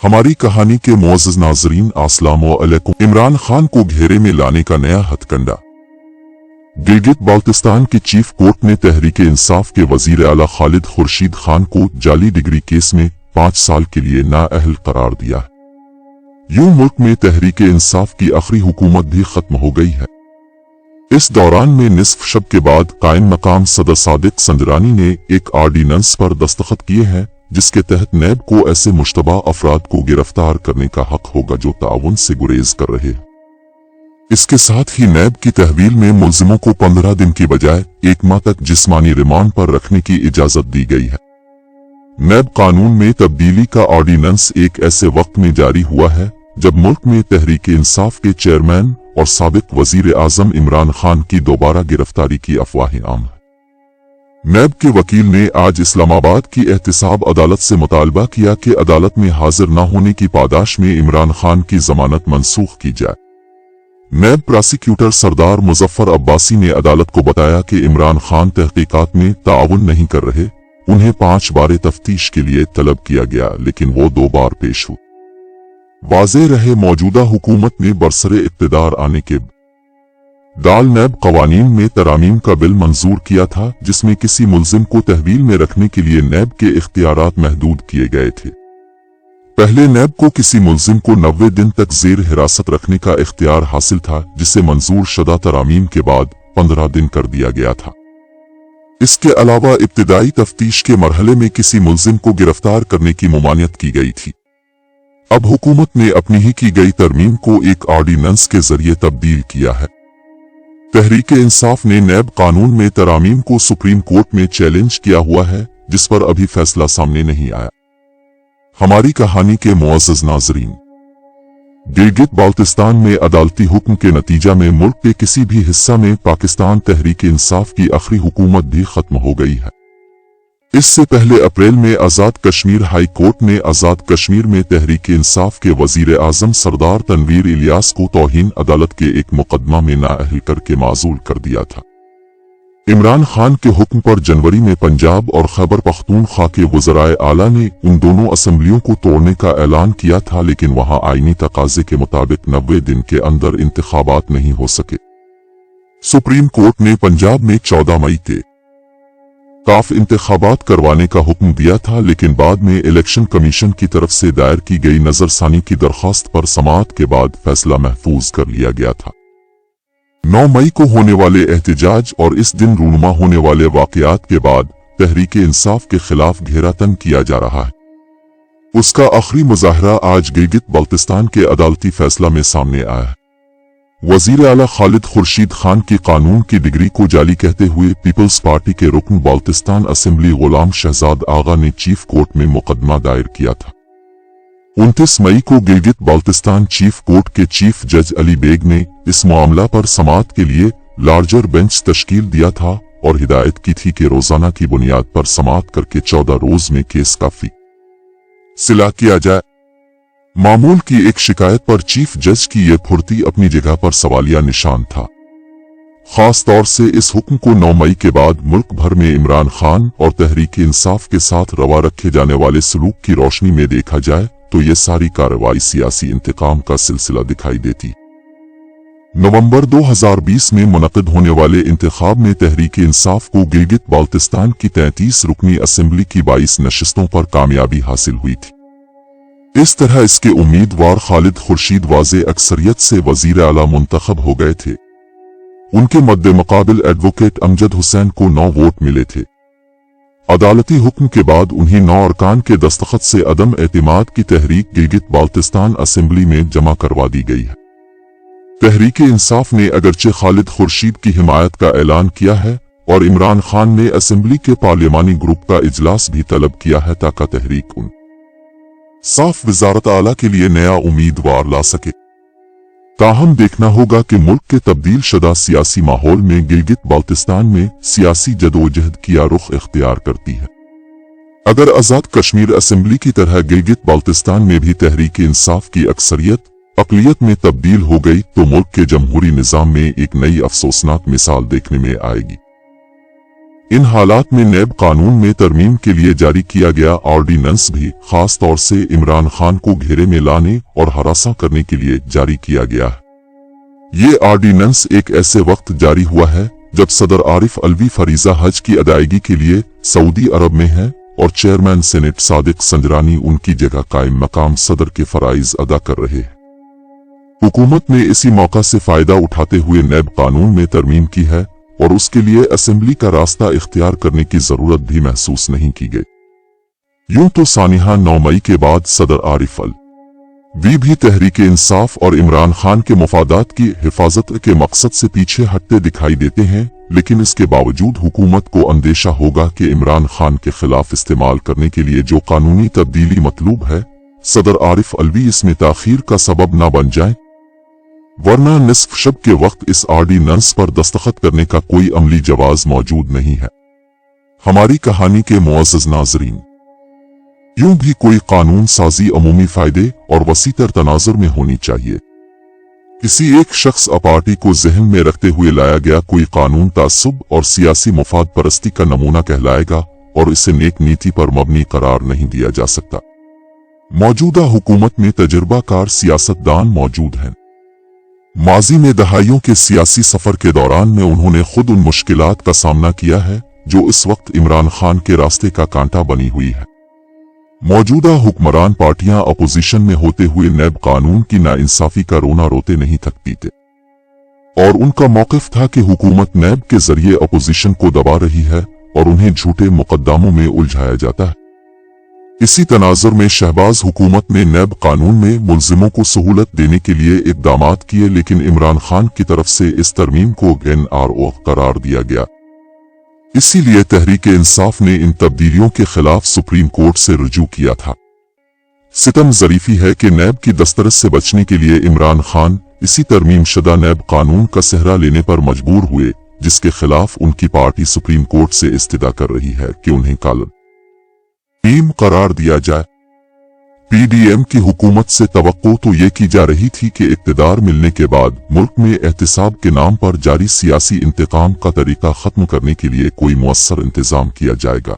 हमारी कहानी के मुअज़्ज़ज़ नाज़रीन अस्सलाम वालेकुम। इमरान खान को घेरे में लाने का नया हथकंडा। गिलगित बाल्तिस्तान की चीफ कोर्ट ने तहरीक इंसाफ के वजीर आला खालिद खुर्शीद खान को जाली डिग्री केस में 5 साल के लिए नाअहल करार दिया है। यूं मुल्क में तहरीक इंसाफ की आखिरी हुकूमत भी खत्म हो गई है। इस दौरान में निस्फ शब के बाद कायम मकाम सदर सादिक संजरानी ने एक आर्डिनेंस पर दस्तखत किए हैं, जिसके तहत नैब को ऐसे मुश्तबा अफराद को गिरफ्तार करने का हक होगा जो ताउन से गुरेज कर रहे हैं। इसके साथ ही नैब की तहवील में मुल्जिमों को 15 दिन की बजाय 1 माह तक जिस्मानी रिमांड पर रखने की इजाजत दी गई है। नैब कानून में तब्दीली का ऑर्डिनेंस एक ऐसे वक्त में जारी हुआ है जब मुल्क में तहरीक इंसाफ के चेयरमैन और साबिक वजीर आजम इमरान खान की दोबारा गिरफ्तारी की अफवाहें आम है। नैब के वकील ने आज इस्लामाबाद की एहतिसाब अदालत से मुतालबा किया कि अदालत में हाजिर न होने की पादाश में इमरान खान की जमानत मनसूख की जाए। नैब प्रोसिक्यूटर सरदार मुजफ्फर अब्बासी ने अदालत को बताया कि इमरान खान तहकीकात में ताउन नहीं कर रहे। उन्हें 5 बार तफ्तीश के लिए तलब किया गया, लेकिन वो 2 बार पेश हुए। वाज़ेह रहे मौजूदा हुकूमत ने बरसरे इक़्तिदार आने के दाल नैब कवानीन में तरामीम का बिल मंजूर किया था, जिसमें किसी मुल्जिम को तहवील में रखने के लिए नैब के इख्तियारात महदूद किए गए थे। पहले नैब को किसी मुल्जिम को 90 दिन तक जेर हिरासत रखने का इख्तियार हासिल था, जिसे मंजूर शुदा तरामीम के बाद 15 दिन कर दिया गया था। इसके अलावा इब्तिदाई तफ्तीश के मरहले में किसी मुल्जिम को गिरफ्तार करने की मुमानियत की गई थी। अब हुकूमत ने अपनी ही की गई तरमीम को एक ऑर्डिनेंस के जरिए तब्दील किया है। तहरीक इंसाफ ने नैब कानून में तरामीम को सुप्रीम कोर्ट में चैलेंज किया हुआ है, जिस पर अभी फैसला सामने नहीं आया। हमारी कहानी के मुअज़्ज़ज़ नाज़रीन, गिलगित बाल्तिस्तान में अदालती हुक्म के नतीजा में मुल्क के किसी भी हिस्सा में पाकिस्तान तहरीक इंसाफ की आखिरी हुकूमत भी खत्म हो गई है। इससे पहले अप्रैल में आज़ाद कश्मीर हाई कोर्ट ने आज़ाद कश्मीर में तहरीक इंसाफ के वजीर आजम सरदार तनवीर इलियास को तौहीन अदालत के एक मुकदमा में नाअहल करके माजूल कर दिया था। इमरान खान के हुक्म पर जनवरी में पंजाब और खैबर पख्तूनख्वा के वज़राए आला ने उन दोनों असेंबलियों को तोड़ने का ऐलान किया था, लेकिन वहां आईनी तकाजे के मुताबिक 90 दिन के अंदर इंतखाबात नहीं हो सके। सुप्रीम कोर्ट ने पंजाब में 14 मई के काफ इंतखाबात करवाने का हुक्म दिया था, लेकिन बाद में इलेक्शन कमीशन की तरफ से दायर की गई नजरसानी की दरख्वास्त पर समाअत के बाद फैसला महफूज कर लिया गया था। 9 मई को होने वाले एहतिजाज और इस दिन रूनुमा होने वाले वाकयात के बाद तहरीक इंसाफ के खिलाफ घेरातन किया जा रहा है। उसका आखिरी मुजाहरा आज गिलगित बाल्तिस्तान के अदालती फैसला में सामने आया है। वजीर आला खालिद खुर्शीद खान की कानून की डिग्री को जाली कहते हुए पीपल्स पार्टी के रुकन बाल्तिस्तान असेंबली गुलाम शहजाद आगा ने चीफ कोर्ट में मुकदमा दायर किया था। 29 मई को गिलगित बाल्तिस्तान चीफ कोर्ट के चीफ जज अली बेग ने इस मामला पर समाअत के लिए लार्जर बेंच तश्कील दिया था और हिदायत की थी कि रोजाना की बुनियाद पर समाअत करके 14 रोज में केस का फैसला किया जाए। मामूल की एक शिकायत पर चीफ जज की यह फुर्ती अपनी जगह पर सवालिया निशान था। खास तौर से इस हुक्म को 9 मई के बाद मुल्क भर में इमरान खान और तहरीक इंसाफ के साथ रवा रखे जाने वाले सलूक की रोशनी में देखा जाए तो ये सारी कार्रवाई सियासी इंतकाम का सिलसिला दिखाई देती। नवंबर 2020 में मुनक़िद होने वाले इंतखाब में तहरीक इंसाफ को गिलगित बाल्तिस्तान की 33 रुकनी असेंबली की 22 नशिस्तों पर कामयाबी हासिल हुई थी। इस तरह इसके उम्मीदवार खालिद खुर्शीद वाज़े अक्सरियत से वजीर आला मुंतखब हो गए थे। उनके मद्दे मुकाबिल एडवोकेट अमजद हुसैन को 9 वोट मिले थे। अदालती हुक्म के बाद उन्हीं 9 अरकान के दस्तखत से अदम एतमाद की तहरीक गिलगित बाल्तिस्तान असेंबली में जमा करवा दी गई है। तहरीक इंसाफ ने अगरचे खालिद खुर्शीद की हिमायत का ऐलान किया है और इमरान खान ने असेंबली के पार्लिमानी ग्रुप का इजलास भी तलब किया है ताकि तहरीक उन साफ वजारत आला के लिए नया उम्मीदवार ला सके। ताहम देखना होगा कि मुल्क के तब्दील शुदा सियासी माहौल में गिलगित बाल्तिस्तान में सियासी जदोजहद किया रुख इख्तियार करती है। अगर आज़ाद कश्मीर असेंबली की तरह गिलगित बाल्तिस्तान में भी तहरीक इंसाफ की अक्सरियत अक़लियत में तब्दील हो गई तो मुल्क के जमहूरी निज़ाम में एक नई अफसोसनाक मिसाल देखने में आएगी। इन हालात में नैब कानून में तरमीम के लिए जारी किया गया ऑर्डिनेंस भी खास तौर से इमरान खान को घेरे में लाने और हरासा करने के लिए जारी किया गया है। ये ऑर्डिनेंस एक ऐसे वक्त जारी हुआ है जब सदर आरिफ अलवी फरीजा हज की अदायगी के लिए सऊदी अरब में है और चेयरमैन सेनेट सादिक संजरानी उनकी जगह कायम मकाम सदर के फराइज अदा कर रहे हैं। हुकूमत ने इसी मौका से फायदा उठाते हुए नैब कानून में तरमीम की है और उसके लिए असेंबली का रास्ता इख्तियार करने की जरूरत भी महसूस नहीं की गई। यूं तो सानिहा 9 मई के बाद सदर आरिफ अलवी भी तहरीक इंसाफ और इमरान खान के मफादात की हिफाजत के मकसद से पीछे हटते दिखाई देते हैं, लेकिन इसके बावजूद हुकूमत को अंदेशा होगा कि इमरान खान के खिलाफ इस्तेमाल करने के लिए जो कानूनी तब्दीली मतलूब है, सदर आरिफ अलवी इसमें ताखीर का सबब न बन जाए, वरना निस्फ शब के वक्त इस ऑर्डिनेंस पर दस्तखत करने का कोई अमली जवाज मौजूद नहीं है। हमारी कहानी के मुअज़्ज़ज़ नाज़रीन, यूं भी कोई कानून साजी अमूमी फायदे और वसीतर तनाजुर में होनी चाहिए। किसी एक शख्स या पार्टी को ज़हन में रखते हुए लाया गया कोई कानून तासुब और सियासी मुफाद परस्ती का नमूना कहलाएगा और इसे नेक नीति पर मबनी करार नहीं दिया जा सकता। मौजूदा हुकूमत में तजुर्बाकार सियासतदान मौजूद हैं। माजी में दहाइयों के सियासी सफर के दौरान में उन्होंने खुद उन मुश्किलात का सामना किया है जो इस वक्त इमरान खान के रास्ते का कांटा बनी हुई है। मौजूदा हुक्मरान पार्टियां अपोजिशन में होते हुए नैब कानून की नाइंसाफी का रोना रोते नहीं थकती थे और उनका मौक़िफ़ था कि हुकूमत नैब के जरिए अपोजिशन को दबा रही है और उन्हें झूठे मुकद्दमों में उलझाया जाता है। इसी तनाजुर में शहबाज हुकूमत ने नैब कानून में मुल्जिमों को सहूलत देने के लिए इक़दामात किए, लेकिन इमरान खान की तरफ से इस तरमीम को NRO करार दिया गया। इसीलिए तहरीक इंसाफ ने इन तब्दीलियों के खिलाफ सुप्रीम कोर्ट से रुजू किया था। सितम ज़रीफी है कि नैब की दस्तरस से बचने के लिए इमरान खान इसी तरमीम शुदा नैब कानून का सहरा लेने पर मजबूर हुए, जिसके खिलाफ उनकी पार्टी सुप्रीम कोर्ट से इस्तिदा कर रही है कि उन्हें कानून करार दिया जाए। PDM की हुकूमत से तवक्को तो ये की जा रही थी कि इक़्तिदार मिलने के बाद मुल्क में एहतिसाब के नाम पर जारी सियासी इंतकाम का तरीका खत्म करने के लिए कोई मुअस्सर इंतजाम किया जाएगा।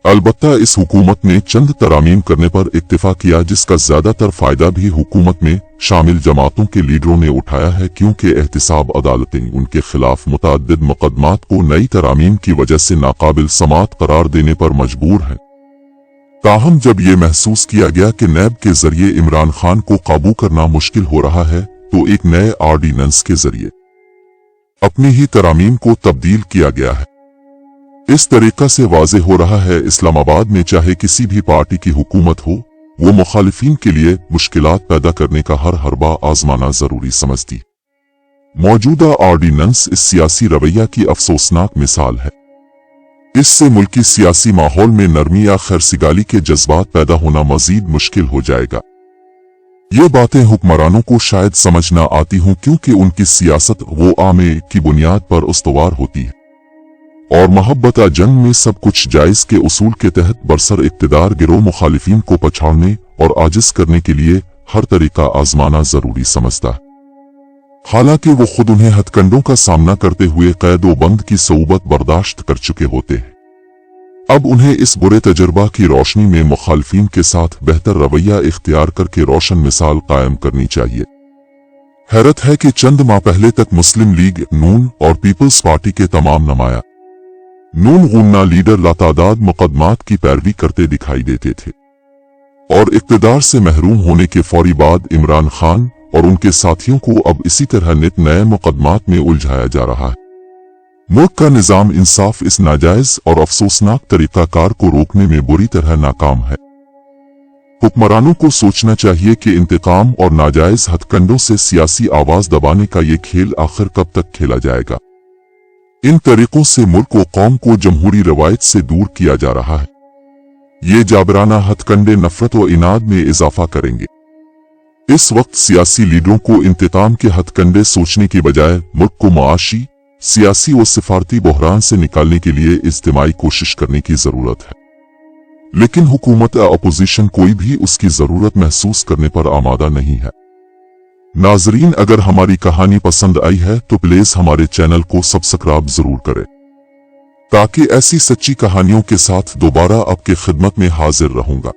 अलबत्ता इस हुकूमत ने चंद तरामीम करने पर इक्तिफा किया, जिसका ज्यादातर फायदा भी हुकूमत में शामिल जमातों के लीडरों ने उठाया है, क्योंकि एहतिसाब अदालतें उनके खिलाफ मुतअद्दिद मुकदमात को नई तरामीम की वजह से नाकाबिल समात करार देने पर मजबूर हैं। ताहम जब ये महसूस किया गया कि नैब के जरिए इमरान खान को काबू करना मुश्किल हो रहा है, तो एक नए ऑर्डिनेंस के जरिए अपनी ही तरामीम को तब्दील किया गया है। इस तरीका से वाज़े हो रहा है इस्लामाबाद में चाहे किसी भी पार्टी की हुकूमत हो, वो मुखालिफिन के लिए मुश्किलात पैदा करने का हर हरबा आजमाना जरूरी समझती। मौजूदा ऑर्डिनेंस इस सियासी रवैया की अफसोसनाक मिसाल है। इससे मुल्की सियासी माहौल में नरमी या खैरसिगाली के जज्बात पैदा होना मजीद मुश्किल हो जाएगा। ये बातें हुक्मरानों को शायद समझ न आती हों, क्योंकि उनकी सियासत वो आमे की बुनियाद पर उस्तवार होती है और मोहब्बत जंग में सब कुछ जायज के उसूल के तहत बरसर इक्तिदार गिरोह मुखालिफिन को पछाड़ने और आजिज करने के लिए हर तरीका आजमाना जरूरी समझता है। हालांकि वो खुद उन्हें हथकंडों का सामना करते हुए कैद व बंद की सऊबत बर्दाश्त कर चुके होते हैं। अब उन्हें इस बुरे तजुर्बा की रोशनी में मुखालिफिन के साथ बेहतर रवैया इख्तियार करके रोशन मिसाल कायम करनी चाहिए। हैरत है कि चंद माह पहले तक मुस्लिम लीग नून और पीपल्स पार्टी के तमाम नुमाया नून गुन्ना लीडर लातादाद मुकदमात की पैरवी करते दिखाई देते थे और इक्तिदार से महरूम होने के फौरी बाद इमरान खान और उनके साथियों को अब इसी तरह नित नए मुकदमात में उलझाया जा रहा है। मुल्क का निजाम इंसाफ इस नाजायज और अफसोसनाक तरीकाकार को रोकने में बुरी तरह नाकाम है। हुक्मरानों को सोचना चाहिए कि इंतकाम और नाजायज हथकंडों से सियासी आवाज दबाने का ये खेल आखिर कब तक खेला जाएगा। इन तरीकों से मुल्क व कौम को जमहूरी रवायत से दूर किया जा रहा है। ये जाबराना हथकंडे नफरत व इनाद में इजाफा करेंगे। इस वक्त सियासी लीडरों को इंतकाम के हथकंडे सोचने की बजाय मुल्क को मुआशी, सियासी व सिफारती बहरान से निकालने के लिए इज्तिमाई कोशिश करने की जरूरत है। लेकिन हुकूमत या अपोजिशन कोई भी उसकी जरूरत महसूस करने पर आमादा नहीं है। नाजरीन, अगर हमारी कहानी पसंद आई है तो प्लीज हमारे चैनल को सब्सक्राइब जरूर करें تاکہ ایسی سچی کہانیوں کے ساتھ دوبارہ آپ کی خدمت میں حاضر رہوں گا۔